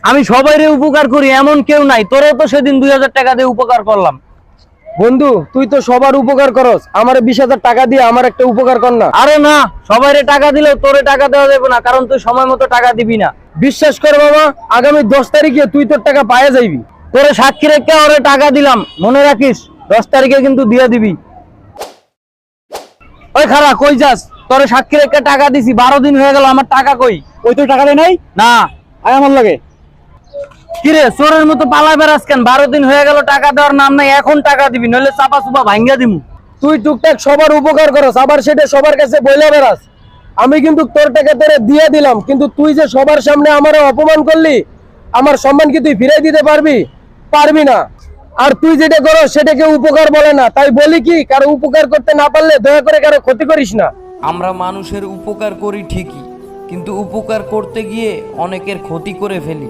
আমি সবাইরে উপকার করি এমন কেউ নাই, তোরও তো সেদিন 2000 টাকা দিয়ে উপকার করলাম। বন্ধু তুই তো সবার উপকার করস, আমার 20,000 টাকা দিয়ে আমার একটা উপকার কর না। আরে না, সবাইরে টাকা দিলেও তোরে টাকা দেওয়া যাবে না, কারণ তুই সময় মতো টাকা দিবি না। বিশ্বাস কর বাবা, আগামী 10 তারিখে তুই তোর টাকা পায়ে যাইবি। তোরে সাক্ষী রেখে ওরে টাকা দিলাম, মনে রাখিস 10 তারিখে কিন্তু দিয়ে দিবি। ওই খারা, কই যাস? তোরে সাক্ষী রেখে টাকা দিছি, 12 দিন হয়ে গেল, আমার টাকা কই? ওই তো টাকা দেয় নাই, না। আয় আমার লাগে। কিরে চোরের মতো পালাই বেড়াস কেন? 12 দিন হয়ে গেল, টাকা দেওয়ার নাম নাই, এখন টাকা দিবি, নইলে চাপা চুপা ভাঙ্গা দিমু। তুই টুকটাক সবার উপকার করস, আবার সেটা সবার কাছে বইলা বেড়াস। আমি কিন্তু তোর টাকা তোরে দিয়ে দিলাম, কিন্তু তুই যে সবার সামনে আমারে অপমান করলি, আমার সম্মান কি তুই ফিরাই দিতে পারবি? পারবি না। আর তুই যেটা করস সেটাকে উপকার বলে না, তাই বলি কি, কারো উপকার করতে না পারলে দয়া করে কারো ক্ষতি করিস না। আমরা মানুষের উপকার করি ঠিকই, কিন্তু উপকার করতে গিয়ে অনেকের ক্ষতি করে ফেলি।